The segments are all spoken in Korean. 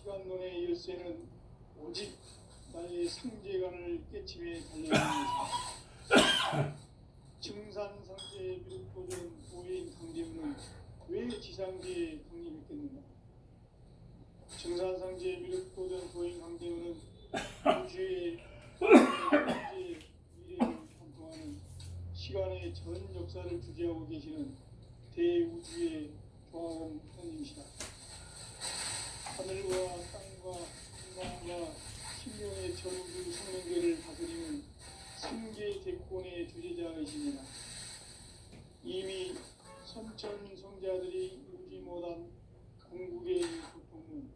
시간론의 열쇠는 오직 나의 상제관을 깨침에 달려있는 것이다. 증산상제의 미륵도전 오해인 강제문은 왜 지상제에 강림했겠는가? 증산상제의 미륵도전 도인 강제문은 우주의 미래를 관통하는 시간의 전 역사를 주재하고 계시는 대우주의 조화원 하나님이시다. 하늘과 땅과 인간과 신명의 전우주 성명계를 다스리는 삼계 대권의 주재자이십니다. 이미 선천성자들이 이루지 못한 궁극의 고통은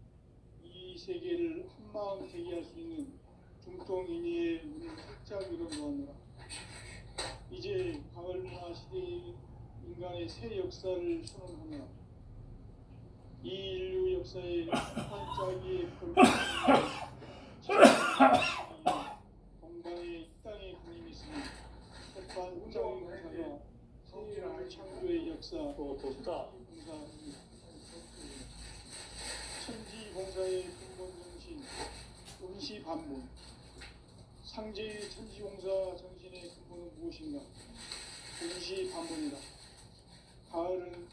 이 세계를 한마음 되게 할 수 있는 중통인의의 문을 활짝 열어놓았노라. 이제 가을문화 시대의 인간의 새 역사를 선언하노라. 이 인류 역사의 반짝이의 건강의 이 땅에 강림이 있으니 햇반 짱의 공사가 세계를 창조의 역사 천지봉사의 근본 정신 음시반문. 상제의 천지봉사 정신의 근본은 무엇인가? 음시반문이다. 가을은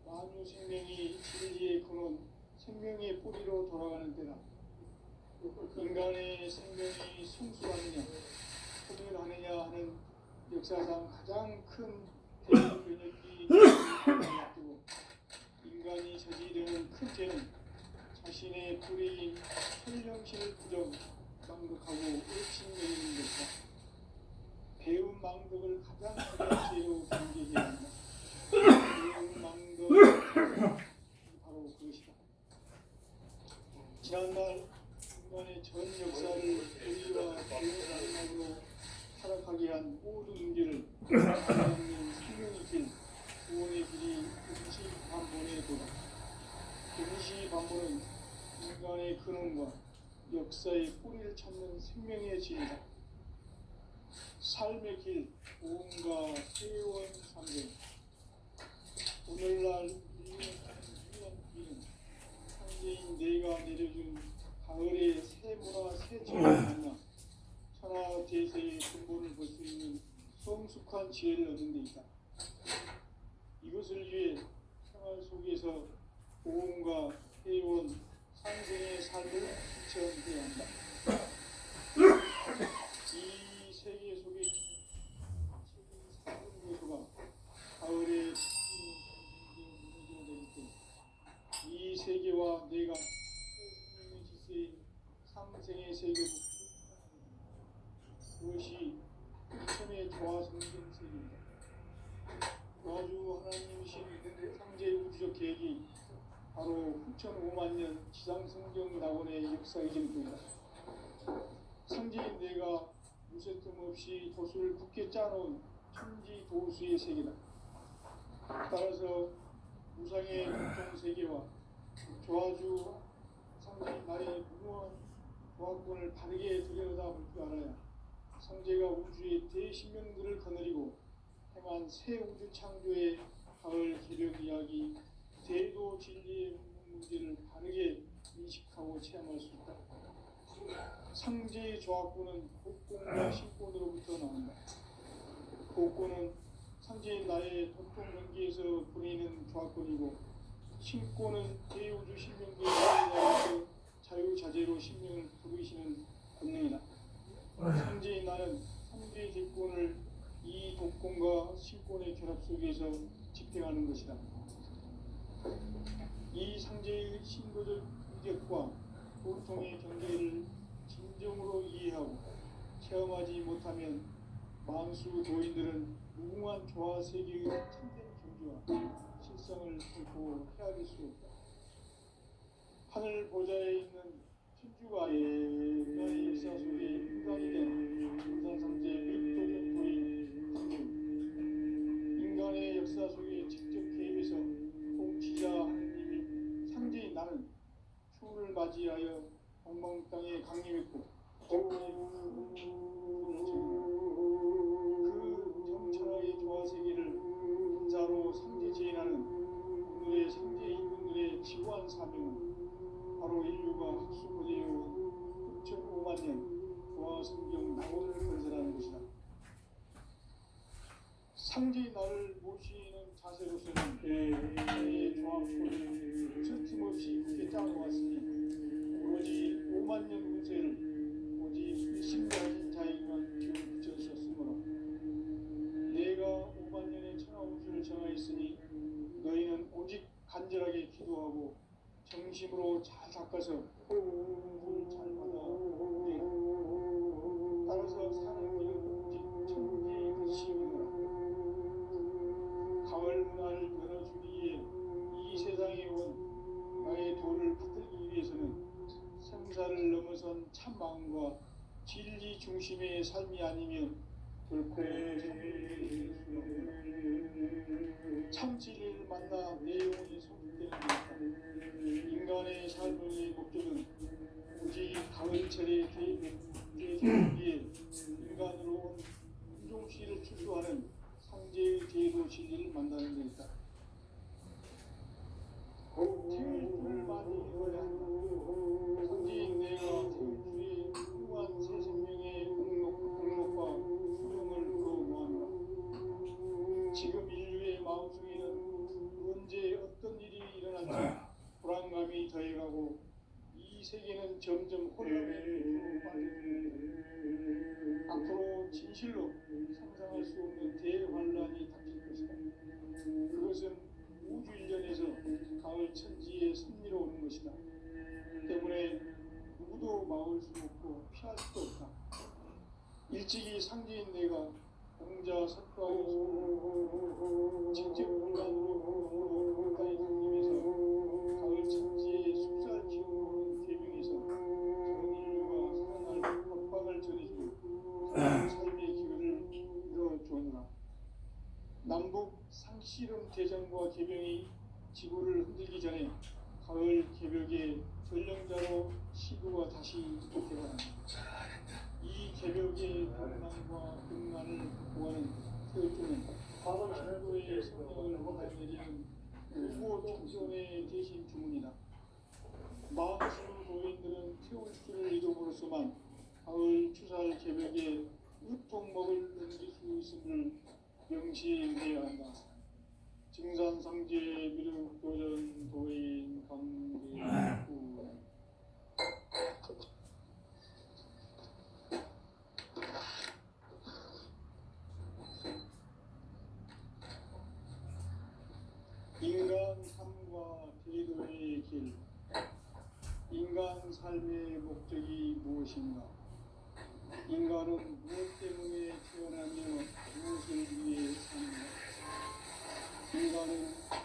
만유 생명이 진리의 근원, 생명의 뿌리로 돌아가는 때다. 인간의 생명이 성숙하느냐, 소멸하느냐 하는 역사상 가장 큰 대변혁이 앞두고 인간이 저지르는 큰 죄는 자신의 불의인 현령신을 부정, 망독하고 의심여기는 것이다. 배운 망독을 가장 큰 죄로 경계해야 한다. 배운 망독 바로 그것이다. 지난날 인간의 전 역사를 의리와 배운 타락하게 한 모든 문제를 하나님의 생명의 길, 구원의 길이 임시반문의 도다. 임시반문은 인간의 근원과 역사의 뿌리를 찾는 생명의 진리다. 삶의 길, 보험과 회원 상생. 오늘날 인류의 길은 상제인 내가 내려준 가을의 새 문화, 새 지혜를 만나 천하 대세의 근본을 볼 수 있는 성숙한 지혜를 얻는 데 있다. 이것을 위해 생활 속에서 보험과 회원, 상생의 삶을 실천해야 한다. 이 세계 속에 작은 요소가 가을의 무너져버릴 때 이 세계와 내가 생명의 질서인 상생의 세계로 그것이 천의 조화 성경 세계입니다. 아주 하나님이신 상제 우주적 계획이 바로 9,500만 년 지상성경 낙원의 역사의 전통이다. 상제인 내가 무쇠뜸 없이 도수를 굳게 짜놓은 천지 도수의 세계다. 따라서 무상의 공통세계와 조화주 상제인 나의 무모한 조화권을 바르게 들여다볼 줄 알아야 상제가 우주의 대신명들을 거느리고 행한 새 우주 창조의 가을 개벽 이야기, 대도 진리의 문제를 바르게 인식하고 체험할 수 있다. 상제의 조합구는 복권과 신권으로부터 나온다. 복권은 상제인 나의 도통 경계에서 보내는 조합권이고, 신권은 대우주 신명계의 자유자재로 신명을 부르시는 권능이다. 상제인 나는 상제의 대권을 이 독권과 신권의 결합 속에서 집행하는 것이다. 이 상제의 신도적 위력과 보통의 경계를 진정으로 이해하고 체험하지 못하면 만수 도인들은 무궁한 조화 세계의 참된 경지와 실성을 결코 헤아릴 수 없다. 하늘 보좌에 있는 천주가 인간의 역사 속에 인간이 된 인산상제 미륵도전 도인 상제, 인간의 역사 속에 직접 개입해서 통치자 하느님이 상제인 나는 추운을 맞이하여 엉망 땅에 강림했고 그 정천하의 조화세계를 혼자로 상제제인하는 오늘의 상제인분들의 지구한 사명은 바로 인류가 성경과 성경 낙원을 건설하는 것이다. 상제의 나를 모시는 자세로서는 내 조합을 서슴없이 굳게 짜놓았으니 오로지 5만 년 운세를 오직 불신자인 자에게만 기울여 붙였었으므로 내가 5만 년의 천하 운수를 정하였으니 너희는 오직 간절하게 기도하고 정심으로 잘 닦아서 공부를 잘 받아 따라서 사는 길은 오직 천지의 뜻이오라. 가을 문화를 열어주기 위해 이 세상에 온 나의 도를 붙들기 위해서는 생사를 넘어선 참 마음과 진리 중심의 삶이 아니면 결코 참 진리를 만나 내 영혼이 성숙되는 것이다. 인간의 삶의 목적은 오직 가을철에 대주기 위해 인간으로 온 인종씨를 추수하는 상제의 제도 진리를 만나는 데 있다. 태일주를 많이 읽어야 한다. 상제인 내가 태일주의 무한 새 생명의 공목과 수명을 부러워하노라. 지금 인류의 마음속에는 언제 어떤 일이 일어날지 불안감이 더해가고 이 세계는 점점 혼란의 늪으로 빠져들고 앞으로 진실로 상상할 수 없는 대환란이 닥칠 것이다. 그것은 우주 일련에서 가을 천지의 섭리로 오는 것이다. 때문에 누구도 막을 수 없고 피할 수도 없다. 일찍이 상제인 내가 공자 석가의 직접 인간으로 가까이 생김에서 가을 천지의 숲살 기운으로 개명해서 전 인류가 살아날 법방을 전해주고 삶의 기운을 이뤄주었노라. 남북 상씨름 대전과 개병이 지구를 흔들기 전에 가을 개벽의 전령자로 시구가 다시 되어간다. 이 개벽의 동난과 등난을 극복하는 태일주는 신도의 성령을 받아내리는 후보 총선의 대신 주문이다. 마음술 도인들은 태울주를 이름으로서만 가을 추살 개벽에 유통목을 넘길 수 있음을 명시해야 한다. 증산상제 미륵 도전 도인 강대구 인간 삶과 제도의 길. 인간 삶의 목적이 무엇인가? 인간은 무엇 때문에 태어나며 무엇을 위해 사는가? 인간은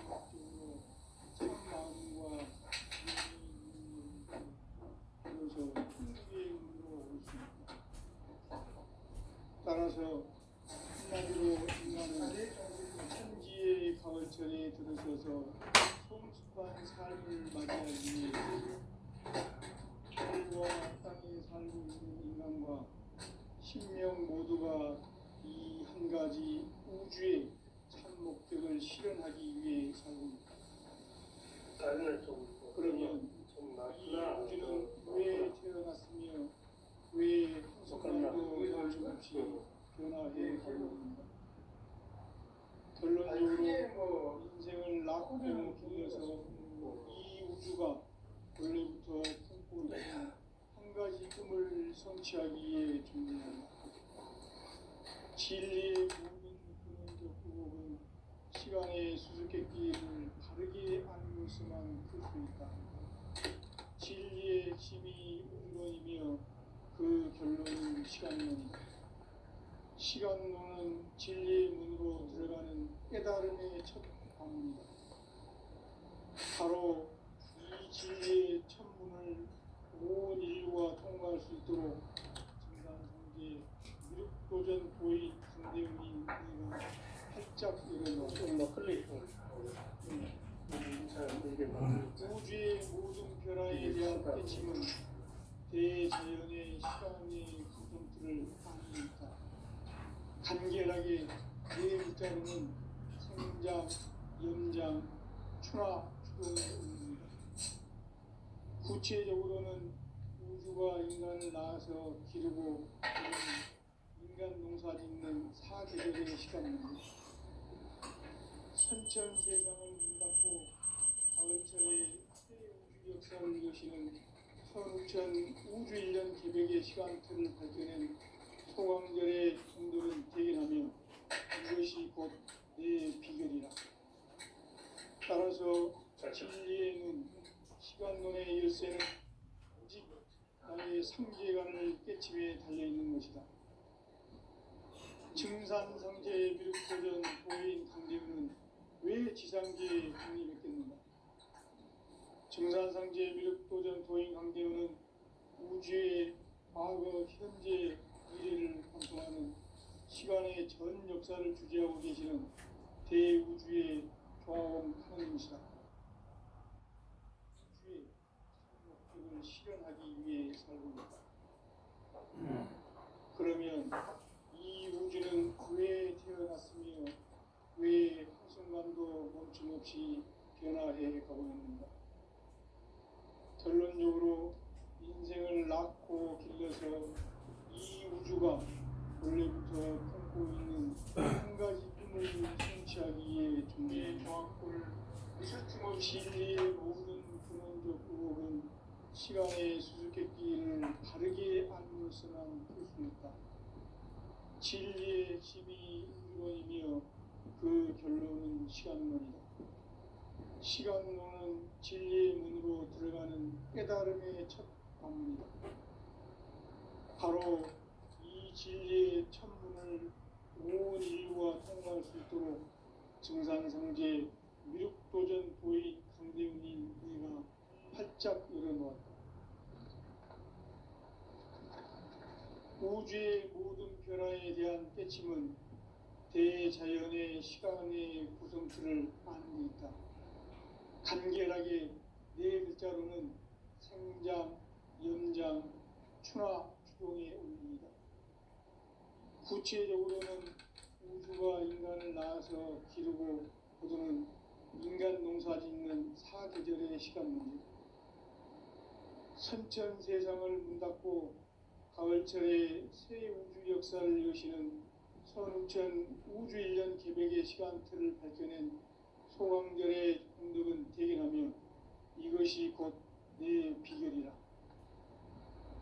목적으로 참 마음과 그래서 천국의 문으로 올 수 있다. 따라서 한마디로 인간은 천지의 가을철에 들어서서 성숙한 삶을 맞이하기 위해 하늘과 땅에 살고 있는 인간과 신명 모두가 이 한 가지 우주의 참 목적을 실현하기 위해 살고 있다. 그러면 이 우주는 왜 태어났으며 왜 한순간도 여념없이 변화해 가고 있는가? 결론적으로 인생을 낳고 길러서 이 우주가 원래부터 품고 있는 한 가지 꿈을 성취하기 위해 존재한다. 진리의 모든 근원적 구복은 시간의 수수께끼를 바르게 알고서만 클 수 있다. 진리의 핵심이 우주론이며 그 결론은 시간론이다. 시간론은 진리의 문으로 들어가는 깨달음의 첫 방문이다. 바로 이 진리의 첫문을 온 인류가 통과할 수 있도록 증산상제 미륵도전 도의 강대웅인 내가 활짝 열어놓았다. 우주의 모든 변화에 대한 깨침은 대자연의 시간의 컨텐츠를 담고 있다. 간결하게 네 글자로는 생장, 연장, 추나, 추동의 의미입니다. 구체적으로는 우주가 인간을 낳아서 기르고 인간 농사 짓는 사계절의 시간입니다. 선천 세상을 문 닫고 가을철에 새 우주 역사를 여시는 선우천 우주일년 개백의 시간틀을 밝혀낸 소강절의 분들은 대견하며 이것이 곧 내 비결이라. 따라서 진리의 눈, 시간론의 열쇠는 오직 나의 상제관을 깨침에 달려있는 것이다. 증산상제의 미륵도전 도인 강대우는 왜 지상계에 독립했겠는가? 증산상제의 미륵도전 도인 강대우는 우주의 과거, 현재, 미래를 관통하는 시간의 전 역사를 주재하고 계시는 대우주의 조화원 하나님이시다. 우주의 목적을 실현하기 위해 살고 있다. 그러면 이 우주는 왜 태어났으며 왜 한순간도 멈춤없이 변화해 가고 있는가? 결론적으로 인생을 낳고 길러서 이 우주가 원래부터 품고 있는 한 가지 꿈을 성취하기 위해 존재의 종합골을 틀림없이 진리의 모든 근원적 의혹은 시간의 수수께끼를 바르게 알므로서만 풀 수 있다. 진리의 핵심이 우주론이며 그 결론은 시간론이다. 시간론은 진리의 문으로 들어가는 깨달음의 첫 관문이다. 바로 이 진리의 천문을 온 인류가 통과할 수 있도록 증산상제 미륵도전 도인 강대훈이 내가 활짝 열어놓았다. 우주의 모든 변화에 대한 깨침은 대자연의 시간의 구성틀을 아는 데 있다. 간결하게 네 글자로는 생장, 연장, 추나, 추동의 원리이다. 구체적으로는 우주가 인간을 낳아서 기르고 거두는 인간 농사 짓는 사계절의 시간 문제. 선천 세상을 문 닫고 가을철에 새 우주 역사를 여시는 선우천 우주일년 개백의 시간틀을 밝혀낸 소강절의 공덕은 대견하며 이것이 곧 내 비결이라.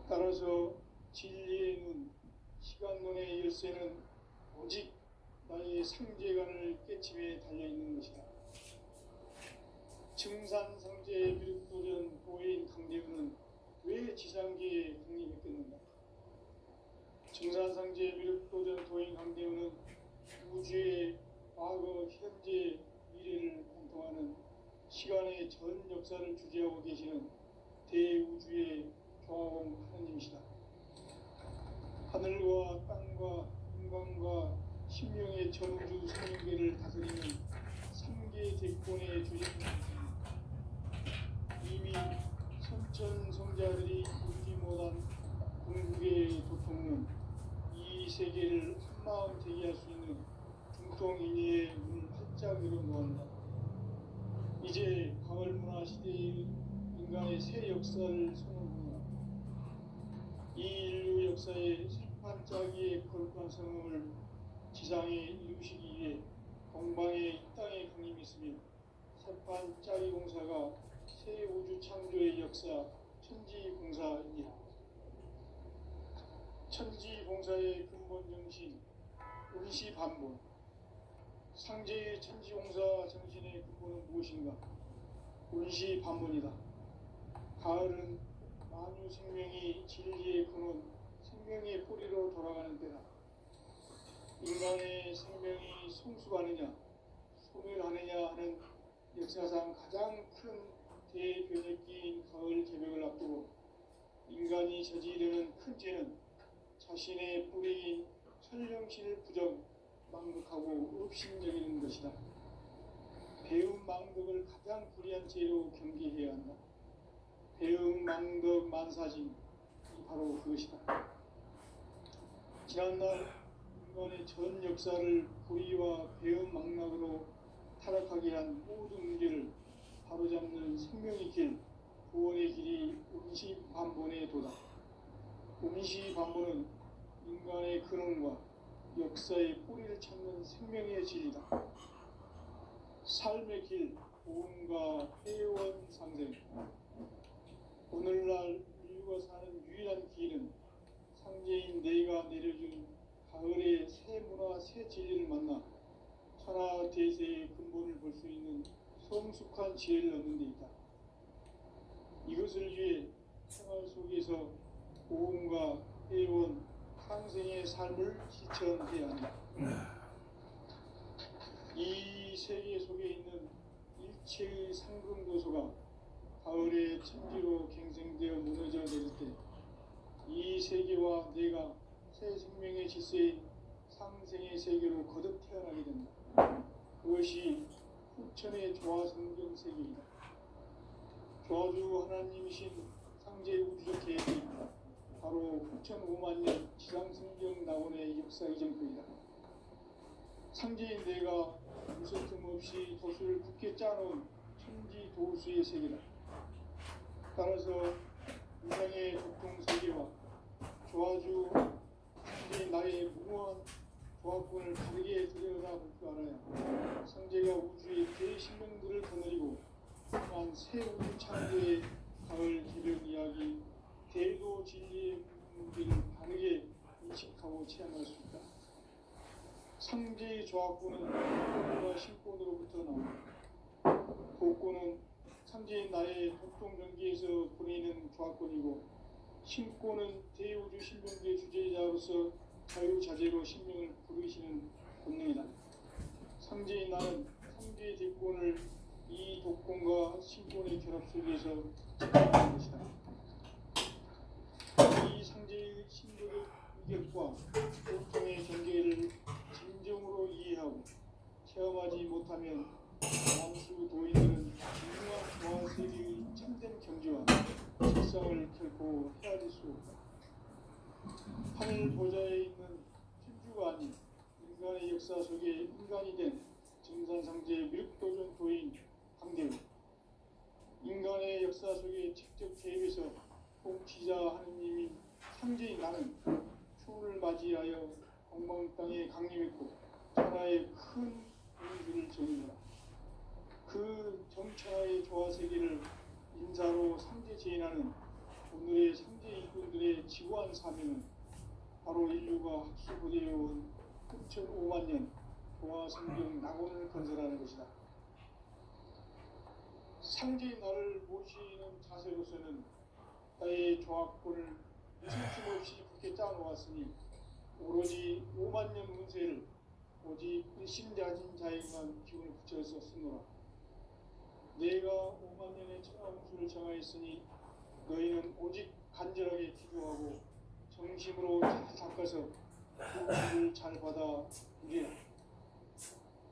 따라서 진리의 눈, 시간론의 열쇠는 오직 나의 상제관을 깨침에 달려있는 것이다. 증산상제의 미륵도전 도인 강대우는 왜 지상계에 독립했겠는가? 증산상제의 미륵도전 도인 강대우는 우주의 과거, 현재, 미래를 관통하는 시간의 전 역사를 주재하고 계시는 대우주의 조화원 하나님이시다. 하늘과 땅과 인간과 신명의 전우주 생명계를 다스리는 3개 대권의 주제입니다. 이미 선천성자들이 이루지 못한 궁극의 도통은 이 세계를 한마음 되게 할 수 있는 중통인의의 문을 활짝 열어놓았다. 이제 가을문화 시대의 인간의 새 역사를 선언합니다. 이 인류 역사의 새판짜기의 거룩한 성음을 지상에 이루시기 위해 동방의 이 땅에 강림이 있으며 새판짜기 공사가 새 우주 창조의 역사 천지공사입니다. 천지공사의 근본 정신 운시반본. 상제의 천지공사 정신의 근본은 무엇인가? 운시반본이다. 가을은 만유 생명이 진리의 근원, 생명의 뿌리로 돌아가는 때다. 인간의 생명이 성숙하느냐, 소멸하느냐 하는 역사상 가장 큰 대변혁기인 가을 개벽을 앞두고 인간이 저지르는 큰 죄는 자신의 뿌리인 천령신을 부정, 망극하고 업신여기는 것이다. 배움 망덕을 가장 불의한 죄로 경계해야 한다. 배움 망덕 만사진이 바로 그것이다. 지난날 인간의 전 역사를 불의와 배움 망락으로 타락하게 한 모든 문제를 바로잡는 생명의 길, 구원의 길이 운시반본 기원의 도다. 임시반보는 인간의 근원과 역사의 뿌리를 찾는 생명의 진리다. 삶의 길, 보험과 회원 상생. 오늘날 인류가 사는 유일한 길은 상제인 내가 내려준 가을의 새 문화, 새 진리를 만나 천하 대세의 근본을 볼 수 있는 성숙한 지혜를 얻는 데 있다. 이것을 위해 생활 속에서 보험과 회원, 상생의 삶을 실천해야 한다. 이 세계 속에 있는 일체의 상금도소가 가을의 천지로 갱생되어 무너져 내릴 때 이 세계와 내가 새 생명의 질서인 상생의 세계로 거듭 태어나게 된다. 그것이 후천의 조화성경 세계이다. 조화주 하나님이신 상제 우주적 계획이 바로 후천 5만 년 지상성경 낙원의 역사 이전표이다. 상제인 내가 무슨 틈 없이 도수를 굳게 짜놓은 천지 도수의 세계다. 따라서 인상의 독통 세계와 조화주 상제인 나의 무모한 조합권을 다르게 들여다볼 줄 알아야 상제가 우주의 대신명들을 거느리고 또한 새 우주 창조의 가을 개변 이야기, 대도 진리의 문제를 다르게 인식하고 체험할 수 있다. 상제의 조합권은 복권과 신권으로부터 나온다. 복권은 상제인 나의 독동전기에서 보내는 조합권이고, 신권은 대우주 신명의 주제자로서 자유자재로 신명을 부르시는 본능이다. 상제인 나는 상제의 대권을 이 독권과 신권의 결합 속에서 체험하는 것이다. 이 상제의 신도적 위격과 고통의 경계를 진정으로 이해하고 체험하지 못하면 남수 도인들은 유명한 조화세계의 참된 경지와 실상을 결코 헤아릴 수 없다. 하늘 보좌에 있는 천주가 아닌 인간의 역사 속에 인간이 된 증산상제의 미륵도전 도인 강대우, 인간의 역사 속에 직접 개입해서 통치자 하느님인 상제인 나는 추운을 맞이하여 공방 땅에 강림했고 천하의 큰 공주를 정의하라. 그 정천하의 조화세계를 인사로 상제 제인하는 오늘의 상제 일꾼들의 지구한 사명은 바로 인류가 학수부대해온 9,5만 년 조화성경 낙원을 건설하는 것이다. 상제의 나를 모시는 자세로서는 나의 조합권을 틈없이 굳게 짜놓았으니 오로지 5만 년 운세를 오직 일심자진 자에게만 기운을 붙여서 쓰노라. 내가 5만 년의 천하운수를 정하였으니 너희는 오직 간절하게 기도하고 정심으로 잘 닦아서 그 길을 잘 받아 누리라.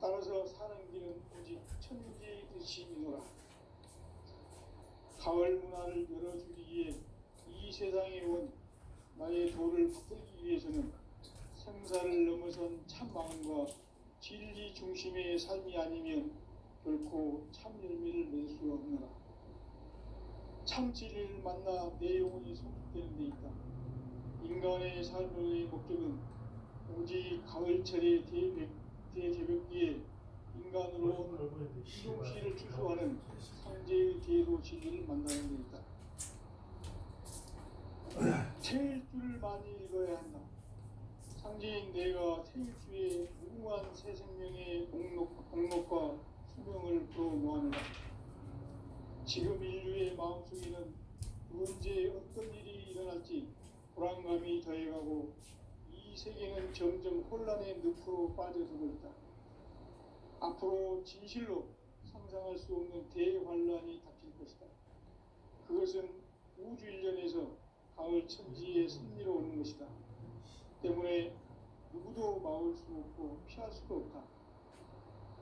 따라서 사는 길은 오직 천지 듯이이노라. 가을 문화를 열어주기 위해 이 세상에 온 나의 도를 붙들기 위해서는 생사를 넘어선 참 마음과 진리 중심의 삶이 아니면 결코 참 열매를 낼 수 없노라. 참 진리를 만나 내 영혼이 성숙되는 데 있다. 인간의 삶의 목적은 오직 가을철의 대개벽기에 인간으로 이동시를 추수하는 상제의 대도 진리를 만나는 데 있다. 태일주를 많이 읽어야 한다. 상제인 내가 태일주의 무궁한 새 생명의 공록과 수명을 불어모아노라. 지금 인류의 마음속에는 언제 어떤 일이 일어날지 불안감이 더해가고 이 세계는 점점 혼란의 늪으로 빠져들고 있다. 앞으로 진실로 상상할 수 없는 대환란이 닥칠 것이다. 그것은 우주 일련에서 가을 천지의 섭리로 오는 것이다. 때문에 누구도 막을 수 없고 피할 수도 없다.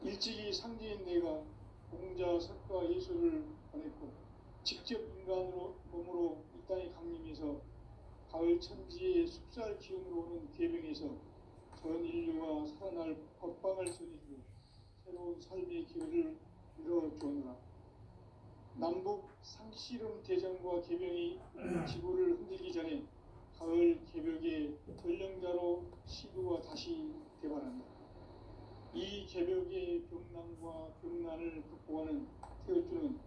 일찍이 상제인 내가 공자, 석가, 예수를 보냈고 직접 인간으로 몸으로 이 땅에 강림해서 가을 천지의 숲살 기운으로 오는 계명에서 전 인류가 살아날 법방을 전해주고 새로운 삶의 기회를 이뤄주었노라. 남북 상씨름 대전과 계명이 지구를 개벽의 병난과 병난을 극복하는 태어주는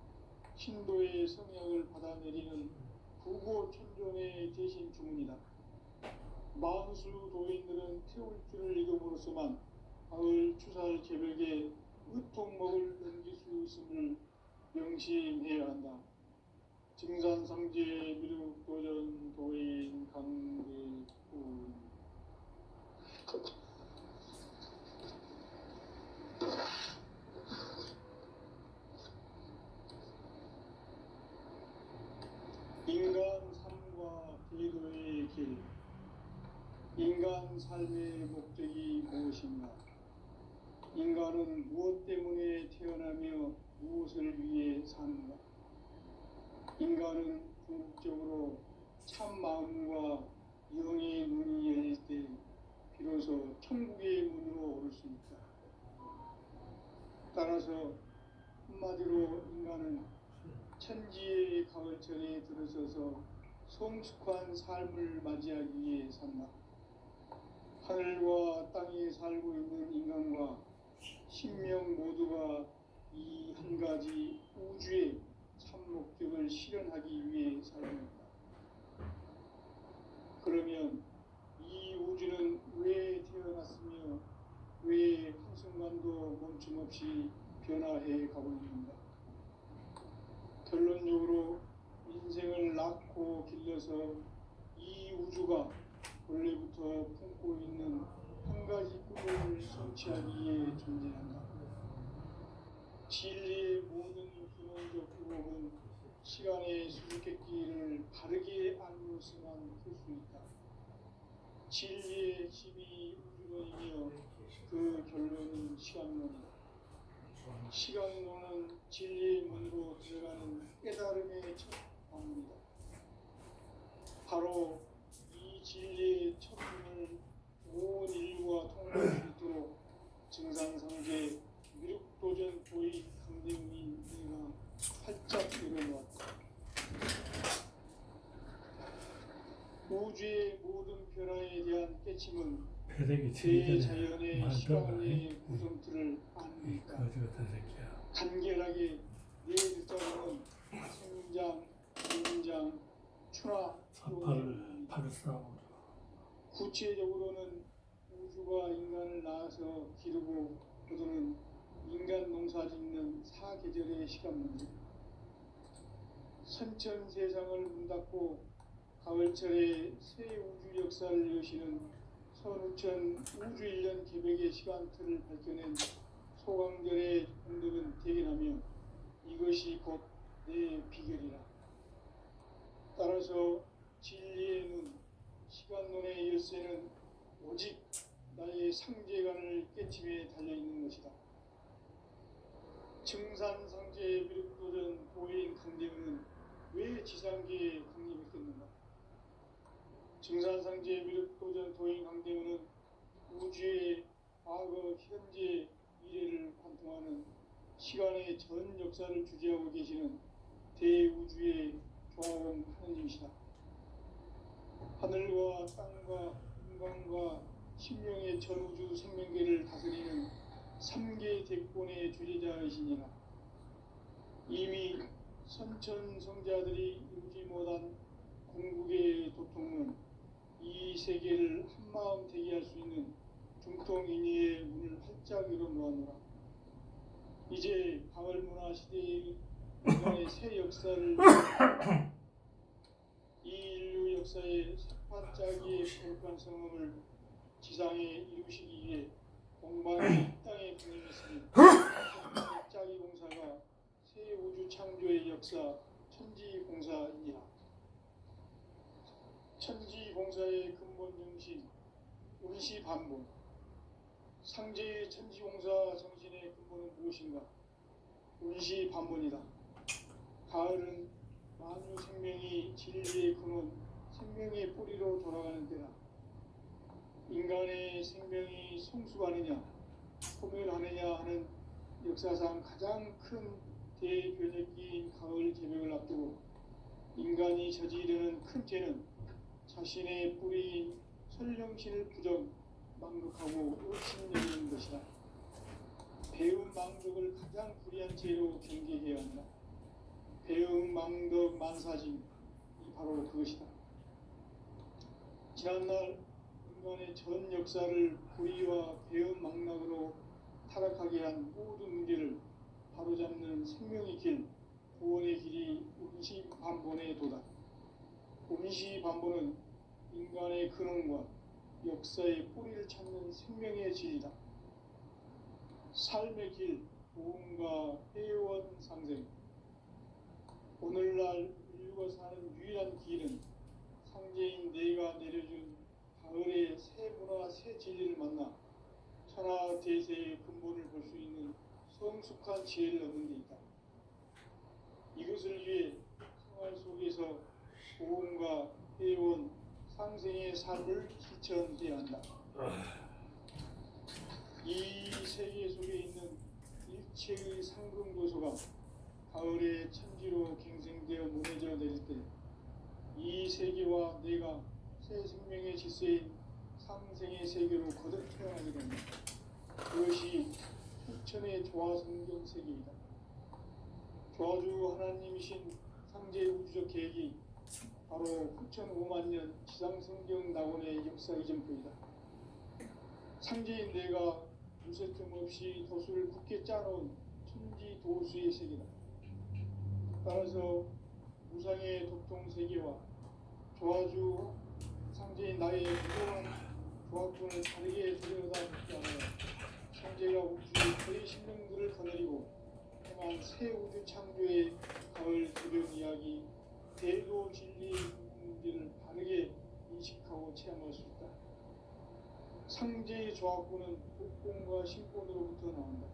신도의 성약을 받아내리는 부고천존의 대신 주문이다. 만수 도인들은 태울 줄을 이름으로서만 가을 추살 개벽에 의통목을 넘길 수 있음을 명심해야 한다. 증산상제 미륵도전 도인 강대군 인간 삶과 기도의 길. 인간 삶의 목적이 무엇인가? 인간은 무엇 때문에 태어나며 무엇을 위해 사는가? 인간은 궁극적으로 참 마음과 영의 눈이 열릴 때 비로소 천국의 문으로 오를 수 있다. 따라서 한마디로 인간은 천지의 가을철에 들어서서 성숙한 삶을 맞이하기 위해 산다. 하늘과 땅에 살고 있는 인간과 신명 모두가 이 한 가지 우주의 참 목적을 실현하기 위해 살고 있다. 그러면 이 우주는 왜 태어났으며 왜 한순간도 멈춤없이 변화해 가고 있는가? 결론적으로 인생을 낳고 길러서 이 우주가 원래부터 품고 있는 한 가지 꿈을 성취하기 위해 존재한다. 진리의 모든 근원적 의혹은 시간의 수수께끼를 바르게 알므로서만 풀 수 있다. 진리의 핵심이 우주론이며 그 결론은 시간론이다. 시간론은 진리의 문으로 들어가는 깨달음의 첫 방문이다. 바로 이 진리의 첫 문을 온 인류가 통과할 수 있도록 증산상제 미륵도전 도의 강대문인 내가 활짝 열어놓았다. 우주의 모든 변화에 대한 깨침은 대자연의 시간의 구성틀을 아는 것이다. 간결하게 네 글자로는 생장, 인장, 추나, 구체적으로는 우주가 인간을 낳아서 기르고 거두는 인간 농사 짓는 사계절의 시간문이다. 선천 세상을 문 닫고 가을철에 새 우주 역사를 여시는 선우천 우주 1년 개벽의 시간틀을 밝혀낸 소강절의 공덕은 대견하며 이것이 곧 내 비결이라. 따라서 진리의 눈, 시간론의 열쇠는 오직 나의 상제관을 깨침에 달려있는 것이다. 증산상제 미륵도전 도인 강대문은 왜 지상계에 강림했겠는가? 증산상제 미륵도전 도인 강대문은 우주의 과거, 현재, 미래를 관통하는 시간의 전 역사를 주재하고 계시는 대우주의 조화원 하느님이시다. 하늘과 땅과 인간과 신명의 전우주 생명계를 다스리는 3개 대권의 주재자이시니라. 이미 선천성자들이 이루지 못한 궁극의 도통은 이 세계를 한마음 되게 할 수 있는 중통인의의 문을 활짝 열어놓았노라. 이제 가을문화 시대의 인간의 새 역사를 이 인류 역사의 삿발짜기의 거룩한 성음을 지상에 이루시기 위해 공방이 땅에 강림했으니 짜기 공사가 새 우주 창조의 역사 천지공사이니라. 천지공사의 근본 정신 운시반본. 상제의 천지공사 정신의 근본은 무엇인가? 운시반본이다. 가을은 만유 생명이 진리의 근원, 생명의 뿌리로 돌아가는 때다. 인간의 생명이 성숙하느냐, 소멸하느냐 하는 역사상 가장 큰 대변혁기인 가을 개벽을 앞두고 인간이 저지르는 큰 죄는 자신의 뿌리인 설령신을 부정, 망극하고 의심여기는 것이다. 배은망덕을 가장 불의한 죄로 경계해야 한다. 배은망덕 만사진, 이 바로 그것이다. 지난날 인간의 전 역사를 불의와 배은망락으로 타락하게 한 모든 문제를 바로잡는 생명의 길, 구원의 길이 음시반본의 도다. 음시반본은 인간의 근원과 역사의 뿌리를 찾는 생명의 진리다. 삶의 길, 보험과 회원 상생. 오늘날 인류가 사는 유일한 길은 상제인 내가 내려준 가을의 새 문화, 새 진리를 만나 천하 대세의 근본을 볼 수 있는 성숙한 지혜를 얻는 데 있다. 이것을 위해 생활 속에서 보험과 회원, 상생의 삶을 실천해야 한다. 이 세계 속에 있는 일체의 상금도소가 가을의 천지로 갱생되어 무너져 내릴 때 이 세계와 내가 새 생명의 질서인 상생의 세계로 거듭 태어나게 됩니다. 그것이 후천의 조화성경 세계이다. 조화주 하나님이신 상제 우주적 계획이 바로 후천 5만 년 지상성경 낙원의 역사 이전표이다. 상제인 내가 무쇠틈 없이 도수를 굳게 짜놓은 천지 도수의 세계다. 따라서 무상의 도통 세계와 조화주 상제인 나의 무궁한 조합군을 다르게 들여다보지 않아요. 상제가 우주의 거의 신명들을 거느리고 행한 새 우주 창조의 가을 기름 이야기, 대도 진리의 문제를 바르게 인식하고 체험할 수 있다. 상제의 조합군은 복권과 신권으로부터 나온다.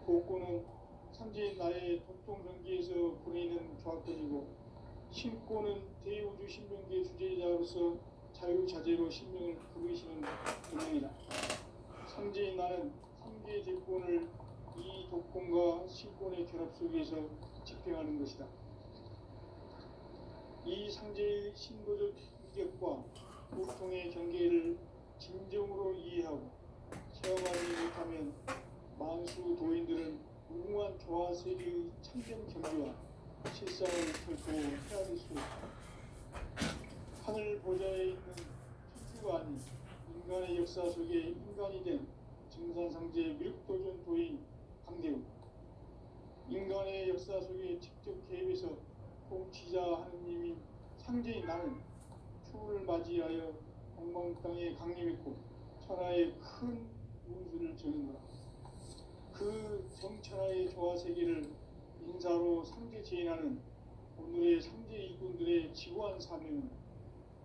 복권은 상제인 나의 도통경계에서 보내는 조합권이고, 신권은 대우주 신명계 주제자로서 자유자재로 신명을 부르시는 운명이다. 상제인 나는 3개의 대권을 이 독권과 신권의 결합 속에서 집행하는 것이다. 이 상제의 신도적 인격과 보통의 경계를 진정으로 이해하고 체험하지 못하면 만수 도인들은 무궁한 조화세계의 참된 경계와 실상을 결코 헤아릴 수 없다. 하늘 보좌에 있는 천주가 아닌 인간의 역사 속에 인간이 된 증산상제 미륵도전 도인 강대우. 인간의 역사 속에 직접 개입해서 통치자 하느님인 상제인 나는 추를 맞이하여 동방땅에 강림했고 천하의 큰 운수를 정한 거다. 그 정천하의 조화세계를 인사로 상제 제인하는 오늘의 상제 일꾼들의 지고한 사명은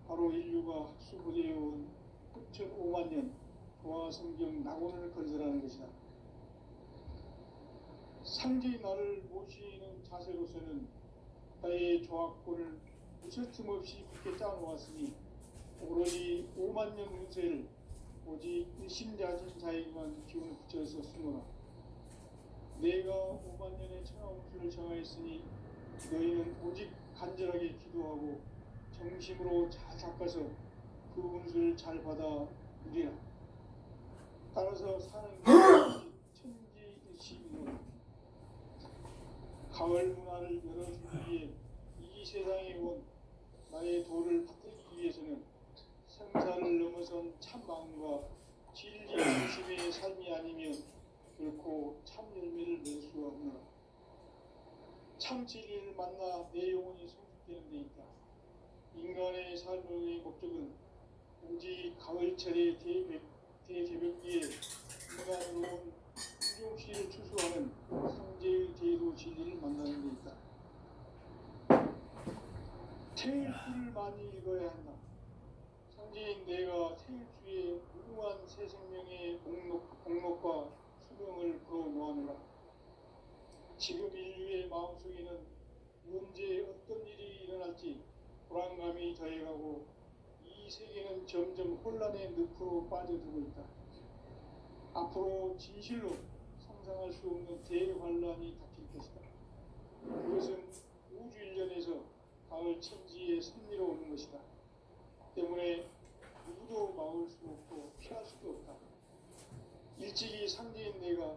바로 인류가 학수부대해온 9,5만 년 조화성경 낙원을 건설하는 것이다. 상제의 나를 모시는 자세로서는 나의 조합권을 무쇠틈 없이 굳게 짜놓았으니 오로지 5만 년 운세를 오직 일심자진 자에게만 기운을 붙여서 쓰노라. 내가 5만 년의 천하운수를 정하였으니 너희는 오직 간절하게 기도하고 정심으로 잘 닦아서 그 운수를 잘 받아 누리라. 따라서 사는 것이 천지일심이노라. 가을 문화를 열어주기 위해 이 세상에 온 나의 도를 받들기 위해서는 생사를 넘어선 참 마음과 진리 중심의 삶이 아니면 결코 참 열매를 낼 수 없노라. 참 진리를 만나 내 영혼이 성숙되는 데 있다. 인간의 삶의 목적은 오직 가을철의 대개벽기에 인간으로 인종시를 추수하는 상제의 대도 진리를 만나는 데 있다. 태일주를 많이 읽어야 한다. 상제인 내가 태일주의 무궁한 새 생명의 공록과 수명을 불어모아노라. 지금 인류의 마음속에는 언제 어떤 일이 일어날지 불안감이 더해가고 이 세계는 점점 혼란의 늪으로 빠져들고 있다. 앞으로 진실로 상상할 수 없는 대환란이 닥칠 것이다. 그것은 우주 일련에서 가을 천지의 섭리로 오는 것이다. 때문에 누구도 막을 수 없고 피할 수도 없다. 일찍이 상제인 내가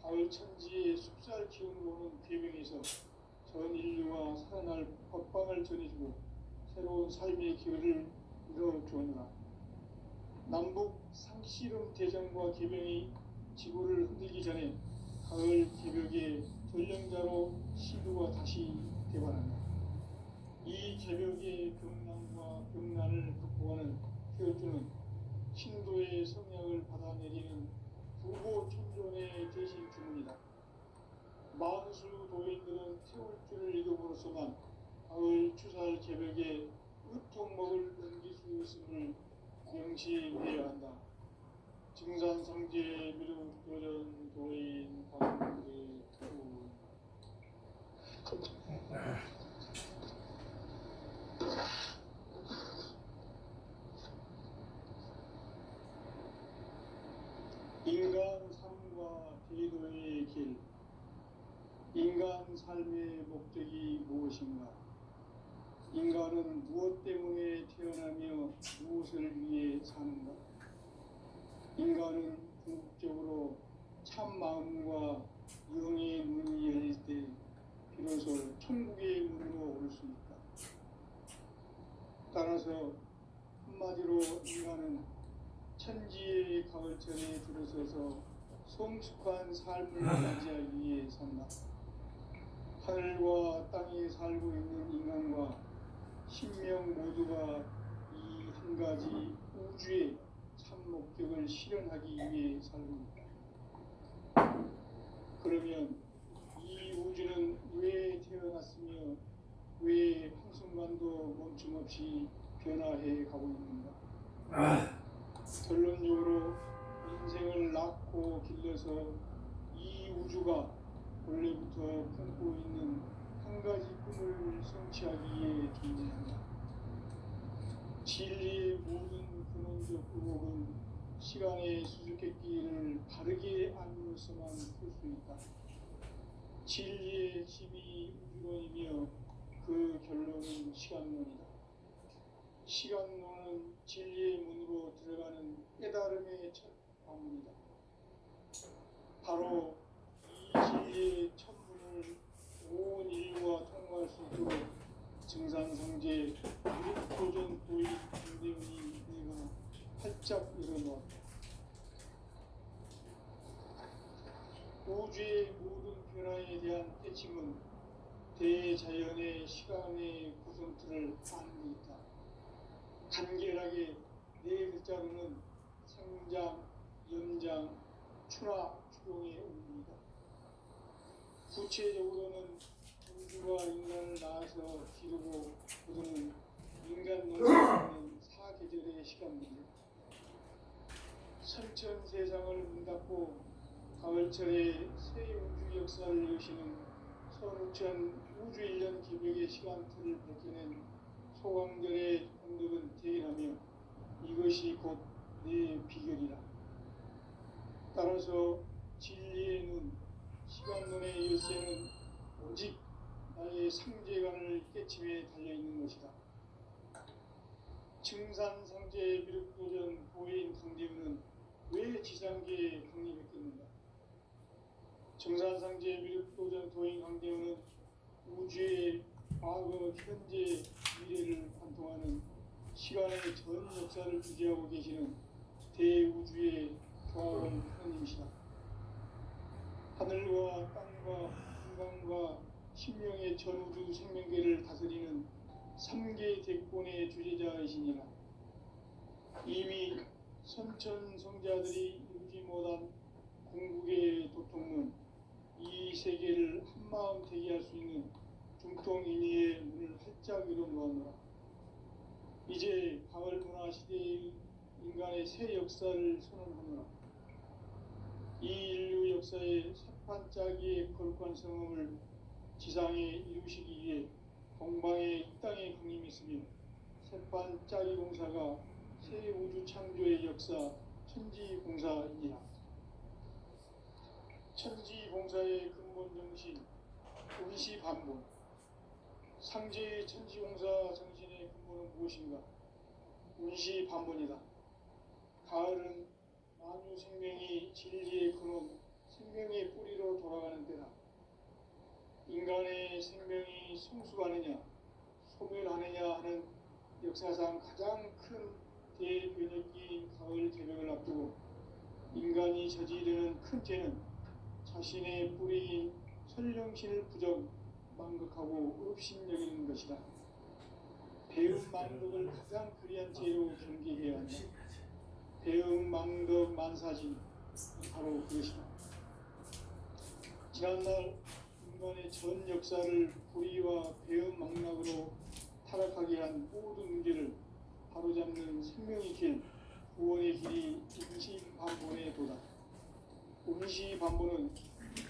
가을 천지에 숲살 기운을 오는 궤명에서 전 인류가 살아날 법방을 전해주고 새로운 삶의 기회를 이뤄주었노라. 남북 상씨름 대전과 계병이 지구를 흔들기 전에 가을 개벽의 전령자로 시두가 다시 되관한다. 이 개벽의 병난과 병난을 극복하는 태어주는 신도의 성약을 받아내리는 부고 천존의 대신 주문이다. 만수 도인들은 태울 줄을 이름으로서만 가을 추살 개벽에 으통먹을 넘길 수 있음을 명시해야 한다. 증산상제 미륵도전 도인 관계 투 인간 삶과 대도의 길. 인간 삶의 목적이 무엇인가? 인간은 무엇 때문에 태어나며 무엇을 위해 사는가? 인간은 궁극적으로 참 마음과 영의 문이 열릴 때 비로소 천국의 문으로 올 수 있다. 따라서 한마디로 인간은 천지의 가을철에 들어서서 성숙한 삶을 맞이하기 위해 산다. 하늘과 땅에 살고 있는 인간과 신명 모두가 이 한 가지 우주의 참 목적을 실현하기 위해 살고 있다. 그러면 이 우주는 왜 태어났으며 왜 한순간도 멈춤없이 변화해 가고 있는가? 결론적으로 인생을 낳고 길러서 이 우주가 원래부터 품고 있는 한 가지 꿈을 성취하기 위해 존재한다. 진리의 모든 근원적 의혹은 시간의 수수께끼를 바르게 알므로서만 풀 수 있다. 진리의 핵심이 우주론이며 그 결론은 시간론이다. 시간론은 진리의 문으로 들어가는 깨달음의 첫 방문이다. 바로 이 진리의 첫 문을 온 인류가 통과할 수 있도록 증산상제 미륵도전 도인 김대훈이 내가 활짝 열어놓았다. 우주의 모든 변화에 대한 핵심은 대자연의 시간의 구성틀을 아는 데 있다. 간결하게 네 글자로는 생장, 연장, 추락, 추동의 의미이다. 구체적으로는 우주가 인간을 낳아서 기르고 거두는 인간 논리는 사계절의 시간입니다. 선천세상을 문닫고 가을철에 새 우주 역사를 여시는 선우천 우주 1년 기백의 시간틀을 밝혀낸 소강들의 공덕은 대견하며 이것이 곧 내 비결이라. 따라서 진리의 눈, 시간론의 열쇠는 오직 나의 상제관을 깨침에 달려있는 것이다. 증산상제 미륵도전 도인 강대우는 왜 지상계에 강림했겠는가? 증산상제 미륵도전 도인 강대우는 우주의 과거, 현재, 미래를 관통하는 시간의 전 역사를 주재하고 계시는 대우주의 조화원 하나님이시다. 하늘과 땅과 인간과 신명의 전우주 생명계를 다스리는 3개 대권의 주제자이시니라. 이미 선천성자들이 이루지 못한 궁극의 도통문, 이 세계를 한마음 되게 할 수 있는 중통인의의 문을 활짝 열어놓았노라. 이제 가을 문화 시대의 인간의 새 역사를 선언하노라. 이 인류 역사의 새판짜기의 거룩한 성음을 지상에 이루시기 위해 동방의 이 땅에 강림했으며 새판짜기 공사가 새 우주 창조의 역사 천지공사이니라. 천지공사의 근본 정신 운시반본. 상제의 천지공사 정신의 근본은 무엇인가? 운시반본이다. 가을은 만유 생명이 진리의 근원 생명의 뿌리로 돌아가는 때다. 인간의 생명이 성숙하느냐 소멸하느냐 하는 역사상 가장 큰 대변혁기인 가을 개벽을 앞두고 인간이 저지르는 큰 죄는 자신의 뿌리인 선령신을 부정 망극하고 업신여기는 것이다. 배음 망덕을 가장 그리한 죄로 경계해야 한다. 배음 망덕 만사지 바로 그것이다. 지난날 인간의 전 역사를 불의와 배음 망락으로 타락하게 한 모든 문제를 바로잡는 생명의 길, 구원의 길이 임시반본에 도다. 임시반본은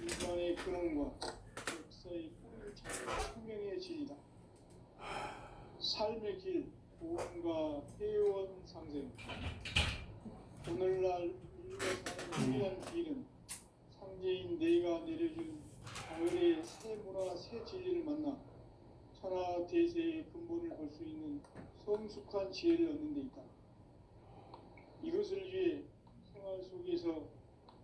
인간의 근원과 역사의 뿌리를 찾는 생명의 진리다. 삶의 길, 구원과 회원 상생. 오늘날 인류가 사는 유일한 길은 상제인 내가 내려준 가을의 새 문화, 새 진리를 만나 천하 대세의 근본을 볼 수 있는 성숙한 지혜를 얻는 데 있다. 이것을 위해 생활 속에서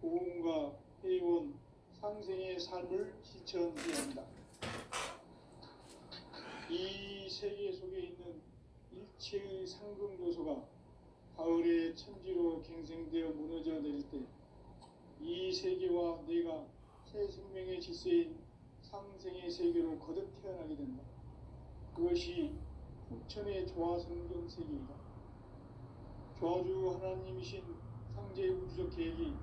보험과 회원, 상생의 삶을 실천해야 한다. 이 세계 속에 있는 일체의 상금 요소가 가을의 천지로 갱생되어 무너져 내릴 때 이 세계와 내가 새 생명의 질서인 상생의 세계로 거듭 태어나게 된다. 그것이 후천의 조화성경 세계이다. 조화주 하나님이신 상제 우주적 계획이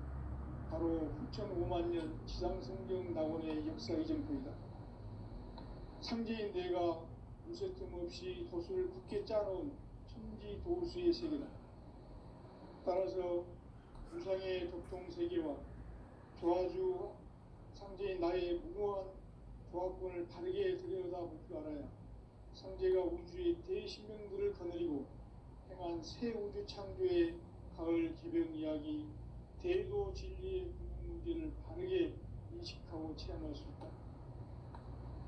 바로 후천 5만년 지상성경 낙원의 역사 이전부이다. 상제인 내가 무쇠틈 없이 도수를 굳게 짜놓은 천지 도수의 세계다. 따라서 우상의 도통 세계와 조화주 상제인 나의 무모한 조합권을 바르게 들여다볼 줄 알아야 상제가 우주의 대신명들을 거느리고 행한 새 우주 창조의 가을 개벽 이야기, 대도 진리의 문제를 바르게 인식하고 체험할 수 있다.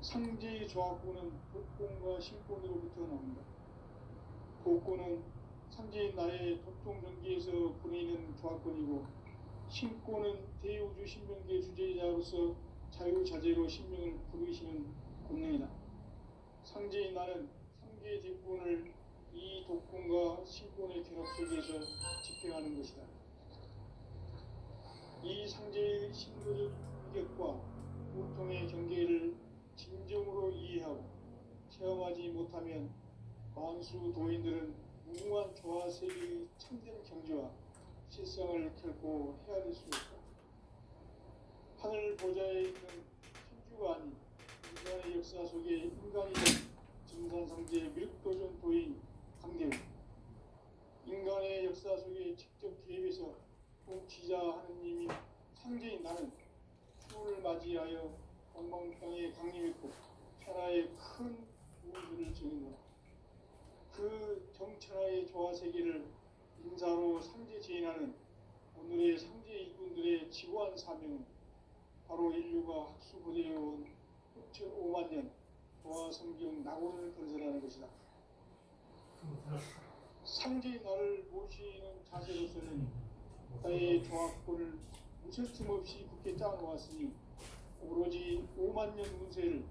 상제의 조합권은 복권과 신권으로부터 나온다. 복권은 상제인 나의 도통 전기에서 보내는 조합권이고, 신권은 대우주 신명계 주제자로서 자유자재로 신명을 부르시는 권능이다. 상제인 나는 상계의 대권을 이 독권과 신권의 결합 속에서 집행하는 것이다. 이 상제의 신도적 위격과 고통의 경계를 진정으로 이해하고 체험하지 못하면 만수 도인들은 무궁한 조화 세계의 참된 경지와 실상을 결코 헤아릴 수 없다. 하늘 보좌에 있는 천주가 아닌 인간의 역사 속에 인간이 된 증산상제의 미륵도전 도인 강대우, 인간의 역사 속에 직접 개입해서 통치자 하느님인 상제인 나는 추후를 맞이하여 동방땅에 강림했고 천하의 큰 우주를 증인하라. 그 정천하의 조화세계를 인사로 상제 제인하는 오늘의 상제 일꾼들의 지고한 사명은 바로 인류가 학수고대해온 5만년 조화성경 낙원을 건설하는 것이다. 상제의 나를 모시는 자세로서는 나의 조합권을 무슨 틈 없이 굳게 짜놓았으니 오로지 5만년 운세를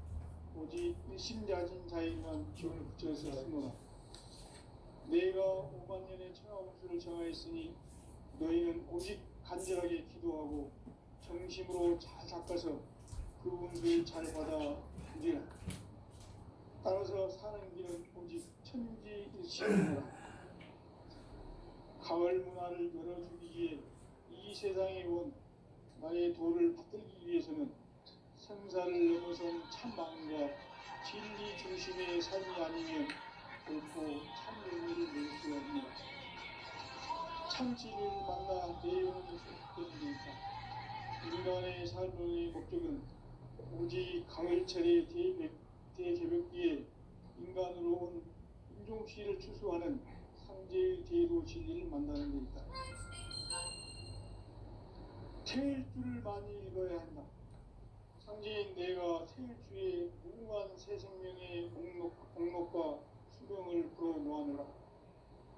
오직 일심자진 자에게만 기운을 붙여서 쓰노라. 내가 5만년의 천하운수를 정하였으니 너희는 오직 간절하게 기도하고 정심으로 잘 닦아서 그 운수를 잘 받아 누리라. 따라서 사는 길은 오직 천지일심이라. 가을 문화를 열어주기에 이 세상에 온 나의 도를 받들기 위해서는 생사를 넘어선 참마음과 진리 중심의 삶이 아니면 결코 참 의미를 낼 수 없는 참 진리를 만나 내 영혼이 소속되는 데있다. 인간의 삶의 목적은 오직 가을철의 대개벽기에 인간으로 온 인종시를 추수하는 상제의 대도 진리를 만나는 데 있다. 태일주를 많이 읽어야 한다. 상제인 내가 태일주의 무궁한 새 생명의 목록과 수명을 풀어 놓아노라.